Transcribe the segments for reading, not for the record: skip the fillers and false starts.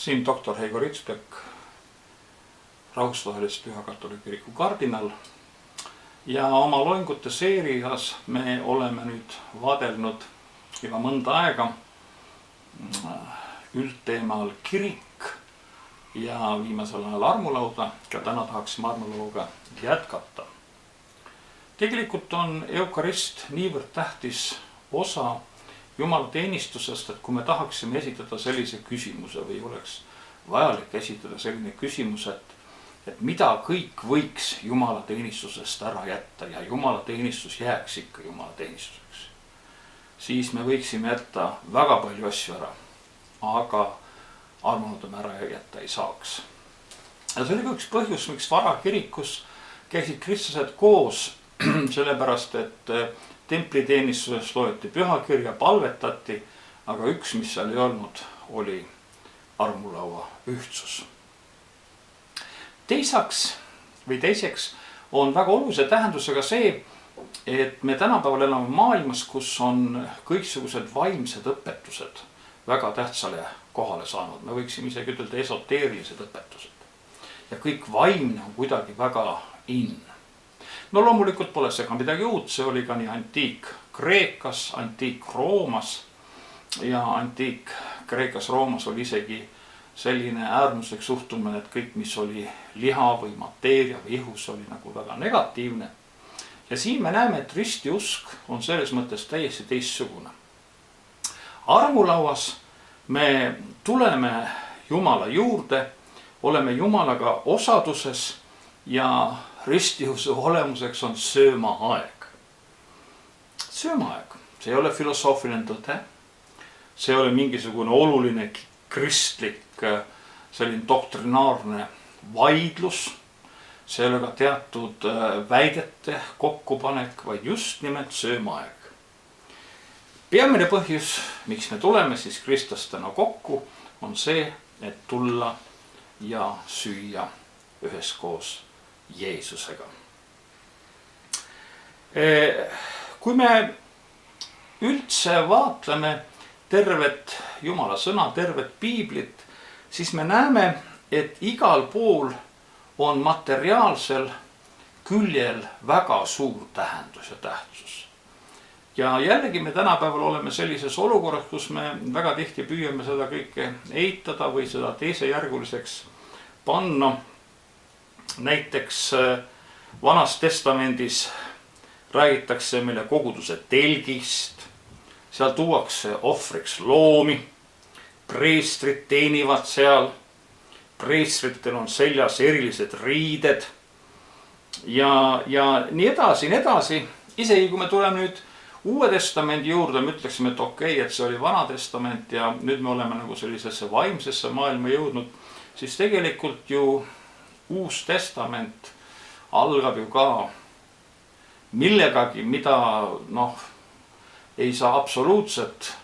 Siin doktor Heigo Ritsbeck, rahvusvahelise Püha Katoliku Kiriku kardinal. Ja oma loengute seerias me oleme nüüd vaadelnud juba mõnda aega üldteemal kirik ja viimasel ajal armulauda. Ja täna tahaksime armulauga jätkata. Tegelikult on eukarist niivõrd tähtis osa Jumala teenistusest, et kui me tahaksime esitada sellise küsimuse või oleks vajalik esitada selline küsimus, et mida kõik võiks Jumala teenistusest ära jätta ja Jumala teenistus jääks ikka Jumala teenistuseks, siis me võiksime jätta väga palju asju ära, aga armunud me ära jätta ei saaks. Ja see oli ka üks põhjus, miks varakirikus käisid kristlased koos, sellepärast, et templiteenistuses loeti pühakirja, palvetati, aga üks, mis seal ei olnud, oli armulaua ühtsus. Teiseks on väga olulise tähendusega see, et me tänapäeval elame maailmas, kus on kõiksugused vaimsed õpetused väga tähtsale kohale saanud. Me võiksime isegi ütelda esoteerilised õpetused. Ja kõik vaimne on kuidagi väga in. No loomulikult pole see ka midagi uut, see oli ka nii antiik-Kreekas, antiik-Roomas ja antiik-Kreekas-Roomas oli isegi selline äärmuslik suhtumine, et kõik, mis oli liha või mateeria või ihus, oli nagu väga negatiivne. Ja siin me näeme, et ristiusk on selles mõttes täiesti teistsugune. Armulauas me tuleme Jumala juurde, oleme Jumalaga osaduses ja ristiuse olemuseks on söömaaeg. Söömaaeg, see ei ole filosoofiline tõde, see ei ole mingisugune oluline kristlik selline doktrinaarne vaidlus, see ei ole ka teatud väidete kokkupanek, vaid just nimelt söömaaeg. Peamine põhjus, miks me tuleme siis kristlastena kokku, on see, et tulla ja süüa üheskoos Jeesusega. Kui me üldse vaatleme tervet Jumala sõna, tervet piiblit, siis me näeme, et igal pool on materiaalsel küljel väga suur tähendus ja tähtsus. Ja jällegi me tänapäeval oleme sellises olukorras, kus me väga tihti püüame seda kõike eitada või seda teisejärguliseks panna. Näiteks Vanas testamendis räägitakse meile koguduse telgist, seal tuuakse ohvriks loomi, preestrid teenivad seal, preestritel on seljas erilised riided ja nii edasi. Isegi kui me tuleme nüüd Uue testamendi juurde, me ütleksime, et okei, et see oli Vana testament ja nüüd me oleme nagu sellisesse vaimsesse maailma jõudnud, siis tegelikult ju Uus testament algab ju ka millegagi, mida ei saa absoluutselt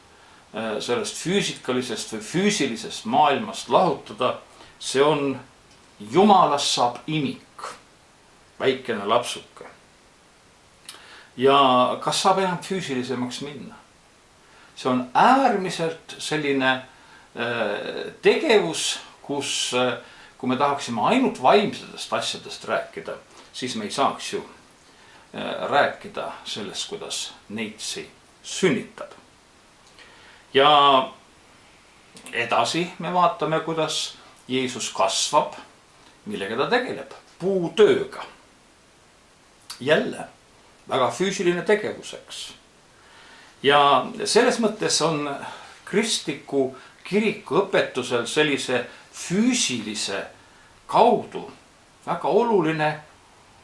sellest füüsikalisest või füüsilisest maailmast lahutada. See on Jumalast saab imik, väikene lapsuke. Ja kas saab enam füüsilisemaks minna? See on äärmiselt selline tegevus, kus kui me tahaksime ainult vaimsetest asjadest rääkida, siis me ei saaks ju rääkida sellest, kuidas neitsi sünnitab. Ja edasi me vaatame, kuidas Jeesus kasvab, millega ta tegeleb, puutööga. Jälle väga füüsiline tegevuseks. Ja selles mõttes on kristliku kiriku õpetusel sellise füüsilise kaudu väga oluline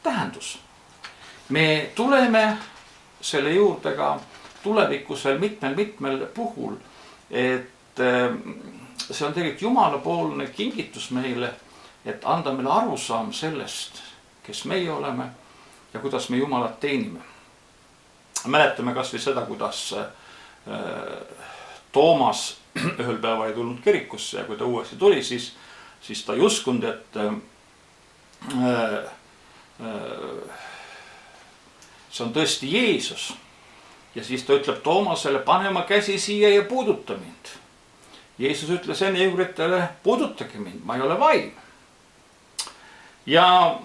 tähendus. Me tuleme selle juurde ka tulevikusel mitmel puhul, et see on tegelikult Jumalapoolne kingitus meile, et anda meile arusaam sellest, kes meie oleme ja kuidas me Jumalat teenime. Mäletame kas või seda, kuidas Toomas ühel päeval ei tulnud kirikusse ja kui ta uuesti tuli, siis ta ei uskunud, et see on tõesti Jeesus. Ja siis ta ütleb Toomasele, pane oma käsi siia ja puuduta mind. Jeesus ütles enne jüngritele, puudutage mind, ma ei ole vaim. Ja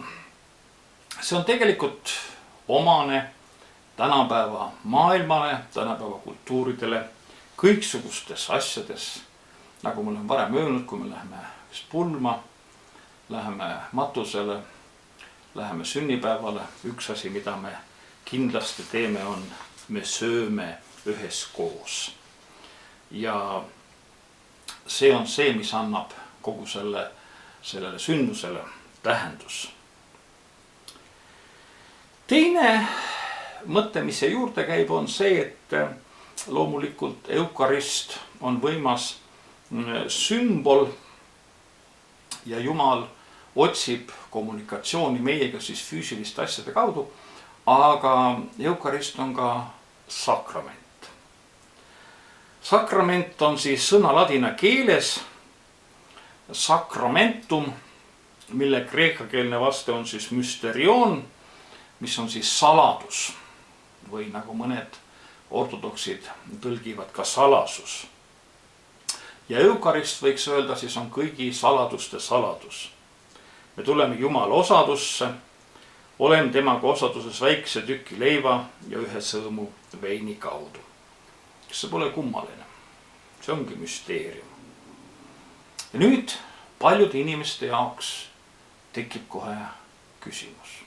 see on tegelikult omane tänapäeva maailmale, tänapäeva kultuuridele, kõiksugustes asjades, nagu ma olen varem öelnud, kui me läheme pulma, läheme matusele, läheme sünnipäevale, üks asi, mida me kindlasti teeme, on, me sööme üheskoos. Ja see on see, mis annab kogu sellele sündmusele tähendus. Teine mõte, mis see juurde käib, on see, et loomulikult eukarist on võimas sümbol ja Jumal otsib kommunikatsiooni meiega siis füüsiliste asjade kaudu, aga eukarist on ka sakrament. Sakrament on siis sõna ladina keeles sacramentum, mille kreekakeelne vaste on siis mysterion, mis on siis saladus või nagu mõned ortodoksid tõlgivad ka salasus. Ja eukarist võiks öelda siis on kõigi saladuste saladus. Me tuleme Jumala osadusse, oleme temaga osaduses väikse tüki leiva ja ühe sõõmu veini kaudu. See pole kummaline. See ongi müsteerium. Ja nüüd paljude inimeste jaoks tekib kohe küsimus.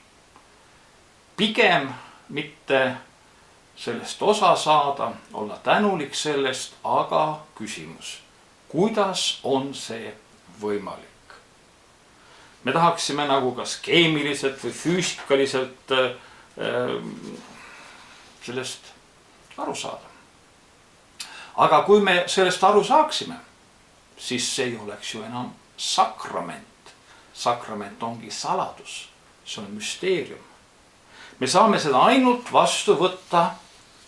Pigem mitte sellest osa saada, olla tänulik sellest, aga küsimus, kuidas on see võimalik? Me tahaksime nagu kas keemiliselt või füüsikaliselt sellest aru saada. Aga kui me sellest aru saaksime, siis see ei oleks ju enam sakrament. Sakrament ongi saladus, see on müsteerium. Me saame seda ainult vastu võtta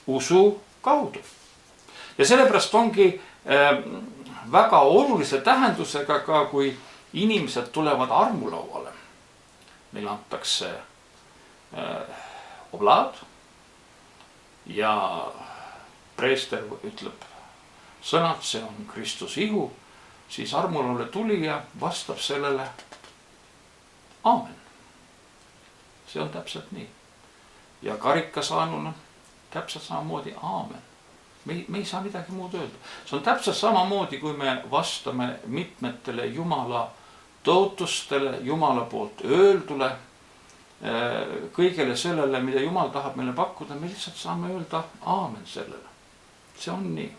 usu kaudu. Ja sellepärast ongi väga olulise tähendusega ka, kui inimesed tulevad armulauale. Neile antakse oblaad ja preester ütleb sõnad, see on Kristus ihu, siis armulauale tulija vastab sellele aamen. See on täpselt nii. Ja karikasaanuna täpselt samamoodi aamen. Me ei saa midagi muud öelda. See on täpselt samamoodi, kui me vastame mitmetele Jumala tõotustele, Jumala poolt öeldule, kõigele sellele, mida Jumal tahab meile pakkuda, me lihtsalt saame öelda aamen sellele. See on nii.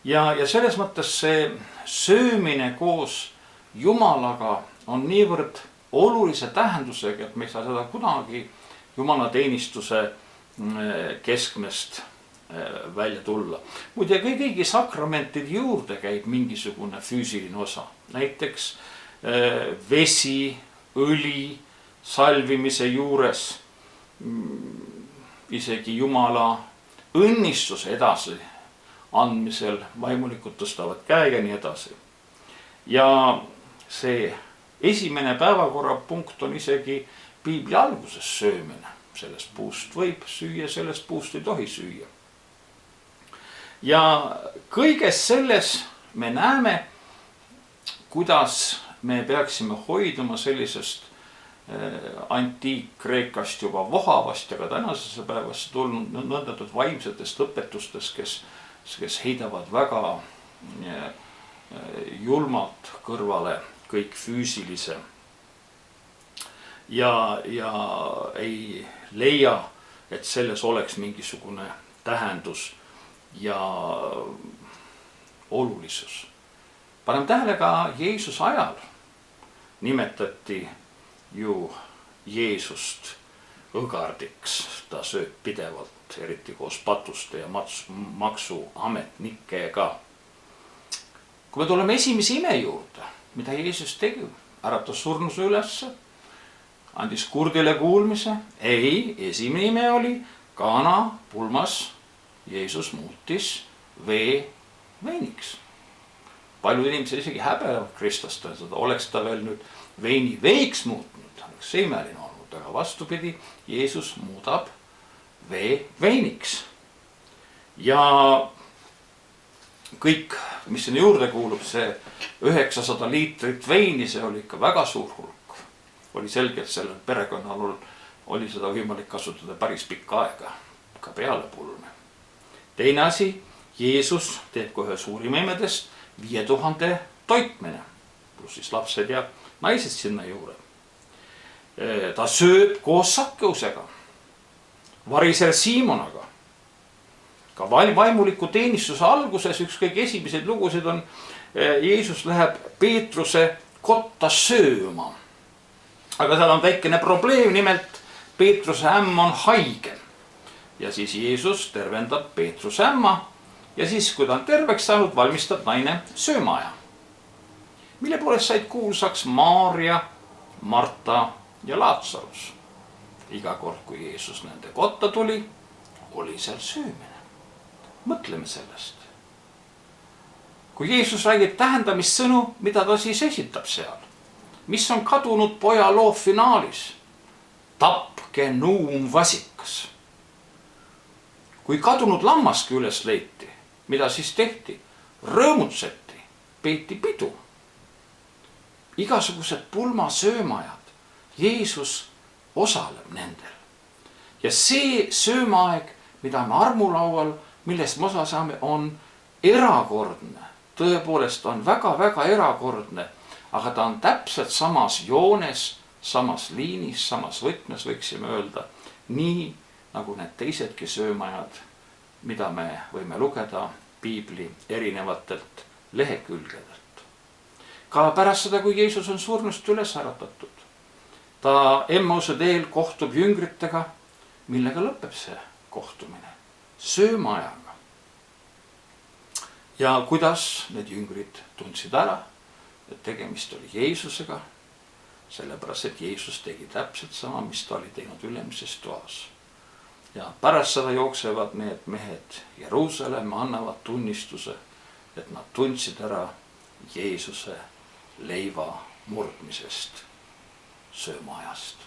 Ja selles mõttes see söömine koos Jumalaga on niivõrd olulise tähendusega, et me ei saa seda kunagi Jumala teenistuse keskmest välja tulla. Muide, kõigi sakramentide juurde käib mingisugune füüsiline osa. Näiteks vesi, õli, salvimise juures, isegi Jumala õnnistuse edasi andmisel, vaimulikud tõstavad käe ja nii edasi. Ja see esimene päevakorrapunkt on isegi piibli alguses söömine. Sellest puust võib süüa, sellest puust ei tohi süüa. Ja kõiges selles me näeme, kuidas me peaksime hoiduma sellisest antiik-Kreekast juba vohavast ja ka tänasesse päevasse tulnud nõndatud vaimsetest õpetustest, kes heidavad väga julmalt kõrvale kõik füüsilise ja ei leia, et selles oleks mingisugune tähendus ja olulisus. Panem tähele ka Jeesuse ajal nimetati ju Jeesust õgardiks, ta sööb pidevalt, eriti koos patuste ja maksuametnikega. Kui me tuleme esimese ime juurde, mida Jeesus tegi, äratas surnuse ülesse, andis kurdile kuulmise, ei, esimene ime oli Kana pulmas, Jeesus muutis vee veiniks. Paljud inimesed isegi häbelevad Kristlastel seda, oleks ta veel nüüd veini veiks muutnud, oleks see imeline olnud, aga vastupidi, Jeesus muudab vee veiniks. Ja kõik, mis sinna juurde kuulub, see 900 liitrit veini, see oli ikka väga suur hulk. Oli selgelt sellel perekonnal oli seda võimalik kasutada päris pikka aega, ka peale pulme. Teine asi, Jeesus teeb kohe suurima imedest 5000 toitmine, pluss siis lapsed ja naised sinna juurde. Ta sööb koos Sakkeusega, variser Simonaga. Ka vaimuliku teenistuse alguses üks kõige esimesed lugusid on, Jeesus läheb Peetruse kotta sööma. Aga seal on väikene probleem, nimelt Peetruse ämm on haige. Ja siis Jeesus tervendab Peetruse ämma ja siis, kui ta on terveks saanud, valmistab naine söömaaja. Mille poolest said kuulsaks Maarja, Marta ja Laatsarus. Iga kord, kui Jeesus nende kotta tuli, oli seal söömine. Mõtleme sellest. Kui Jeesus räägib tähendamissõnu, mida ta siis esitab seal? Mis on kadunud poja loo finaalis? Tapke nuum vasikas. Kui kadunud lammaski üles leiti, mida siis tehti? Rõõmutseti, peeti pidu. Igasugused pulmasöömajad, Jeesus osaleb nendel. Ja see söömaaeg, mida me armulaual, millest me osa saame, on erakordne. Tõepoolest on väga-väga erakordne, aga ta on täpselt samas joones, samas liinis, samas võtmes võiksime öelda, nii nagu need teisedki söömajad, mida me võime lugeda piibli erinevatelt lehekülgedelt. Ka pärast seda, kui Jeesus on surnust üles äratatud, ta Emmause teel kohtub jüngritega, millega lõpeb see kohtumine? Söömaajaga. Ja kuidas need jüngrid tundsid ära, et tegemist oli Jeesusega, sellepärast, et Jeesus tegi täpselt sama, mis ta oli teinud ülemises toas. Ja pärast seda jooksevad need mehed Jeruusalemma, annavad tunnistuse, et nad tundsid ära Jeesuse leiva murdmisest söömaajast.